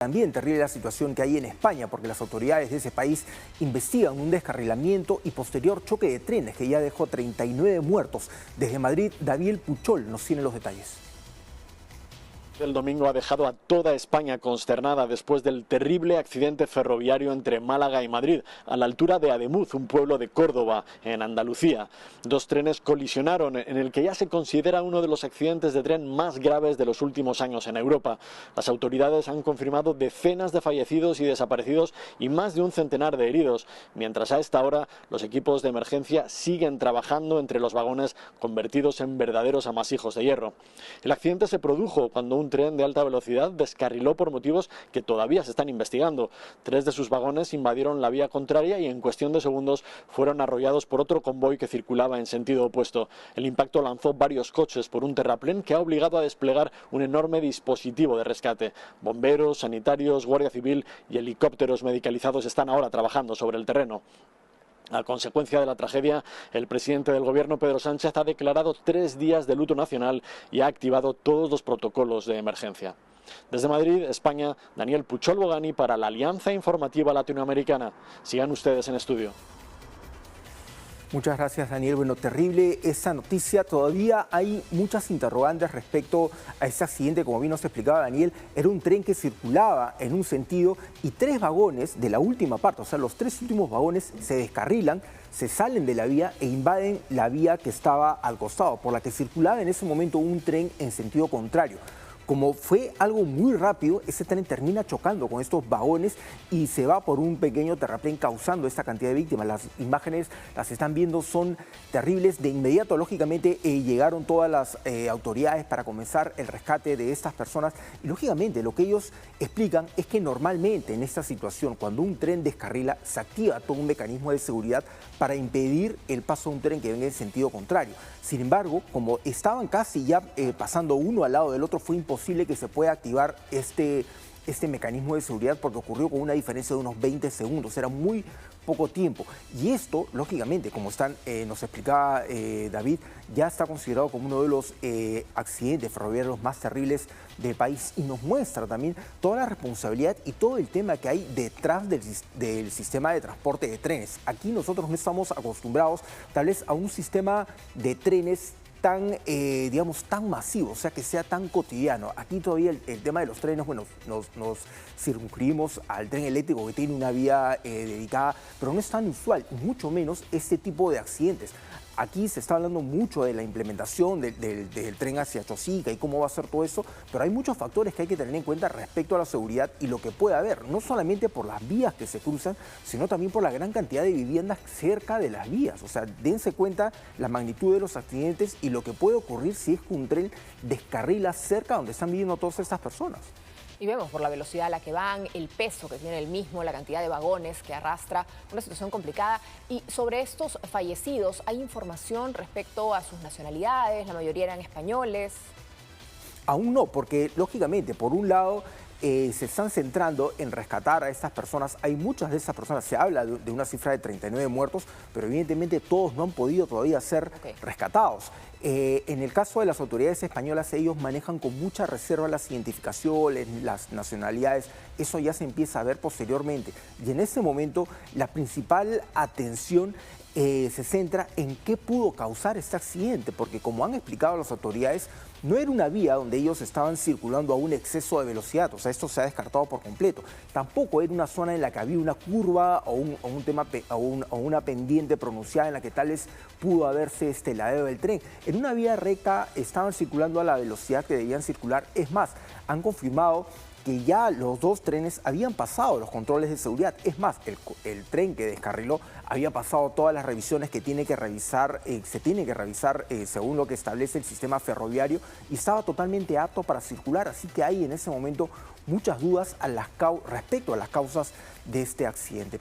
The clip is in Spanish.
También terrible la situación que hay en España, porque las autoridades de ese país investigan un descarrilamiento y posterior choque de trenes que ya dejó 39 muertos. Desde Madrid, David Puchol nos tiene los detalles. El domingo ha dejado a toda España consternada después del terrible accidente ferroviario entre Málaga y Madrid, a la altura de Ademuz, un pueblo de Córdoba, en Andalucía. Dos trenes colisionaron en el que ya se considera uno de los accidentes de tren más graves de los últimos años en Europa. Las autoridades han confirmado decenas de fallecidos y desaparecidos y más de un centenar de heridos, mientras a esta hora los equipos de emergencia siguen trabajando entre los vagones convertidos en verdaderos amasijos de hierro. El accidente se produjo cuando un tren de alta velocidad descarriló por motivos que todavía se están investigando. 3 de sus vagones invadieron la vía contraria y en cuestión de segundos fueron arrollados por otro convoy que circulaba en sentido opuesto. El impacto lanzó varios coches por un terraplén que ha obligado a desplegar un enorme dispositivo de rescate. Bomberos, sanitarios, Guardia Civil y helicópteros medicalizados están ahora trabajando sobre el terreno. A consecuencia de la tragedia, el presidente del gobierno, Pedro Sánchez, ha declarado 3 días de luto nacional y ha activado todos los protocolos de emergencia. Desde Madrid, España, Daniel Puchol Bogani para la Alianza Informativa Latinoamericana. Sigan ustedes en estudio. Muchas gracias, Daniel. Bueno, terrible esa noticia. Todavía hay muchas interrogantes respecto a ese accidente. Como bien nos explicaba Daniel, era un tren que circulaba en un sentido y 3 vagones de la última parte, o sea, los 3 últimos vagones se descarrilan, se salen de la vía e invaden la vía que estaba al costado, por la que circulaba en ese momento un tren en sentido contrario. Como fue algo muy rápido, ese tren termina chocando con estos vagones y se va por un pequeño terraplén causando esta cantidad de víctimas. Las imágenes las están viendo, son terribles. De inmediato, lógicamente, llegaron todas las autoridades para comenzar el rescate de estas personas. Y lógicamente, lo que ellos explican es que normalmente en esta situación, cuando un tren descarrila, se activa todo un mecanismo de seguridad para impedir el paso de un tren que venga en sentido contrario. Sin embargo, como estaban casi ya pasando uno al lado del otro, fue imposible que se pueda activar este mecanismo de seguridad porque ocurrió con una diferencia de unos 20 segundos, era muy poco tiempo. Y esto, lógicamente, como nos explicaba David, ya está considerado como uno de los accidentes ferroviarios más terribles del país y nos muestra también toda la responsabilidad y todo el tema que hay detrás del sistema de transporte de trenes. Aquí nosotros no estamos acostumbrados tal vez a un sistema de trenes tan, digamos, tan masivo, o sea, que sea tan cotidiano. Aquí todavía el tema de los trenes, bueno, nos circunscribimos al tren eléctrico que tiene una vía dedicada, pero no es tan usual, mucho menos este tipo de accidentes. Aquí se está hablando mucho de la implementación del tren hacia Chosica y cómo va a ser todo eso, pero hay muchos factores que hay que tener en cuenta respecto a la seguridad y lo que puede haber, no solamente por las vías que se cruzan, sino también por la gran cantidad de viviendas cerca de las vías. O sea, dense cuenta la magnitud de los accidentes y lo que puede ocurrir si es que un tren descarrila cerca donde están viviendo todas estas personas. Y vemos por la velocidad a la que van, el peso que tiene el mismo, la cantidad de vagones que arrastra, una situación complicada. Y sobre estos fallecidos, ¿hay información respecto a sus nacionalidades? La mayoría eran españoles. Aún no, porque lógicamente, por un lado, se están centrando en rescatar a estas personas. Hay muchas de esas personas, se habla de una cifra de 39 muertos, pero evidentemente todos no han podido todavía ser rescatados. En el caso de las autoridades españolas, ellos manejan con mucha reserva las identificaciones, las nacionalidades. Eso ya se empieza a ver posteriormente. Y en ese momento, la principal atención se centra en qué pudo causar este accidente, porque como han explicado las autoridades, no era una vía donde ellos estaban circulando a un exceso de velocidad, o sea, esto se ha descartado por completo. Tampoco era una zona en la que había una curva o una pendiente pronunciada en la que tal vez pudo haberse ladeo del tren. En una vía recta estaban circulando a la velocidad que debían circular. Es más, han confirmado que ya los 2 trenes habían pasado los controles de seguridad. Es más, el tren que descarriló había pasado todas las revisiones que se tiene que revisar según lo que establece el sistema ferroviario y estaba totalmente apto para circular. Así que hay en ese momento muchas dudas respecto a las causas de este accidente.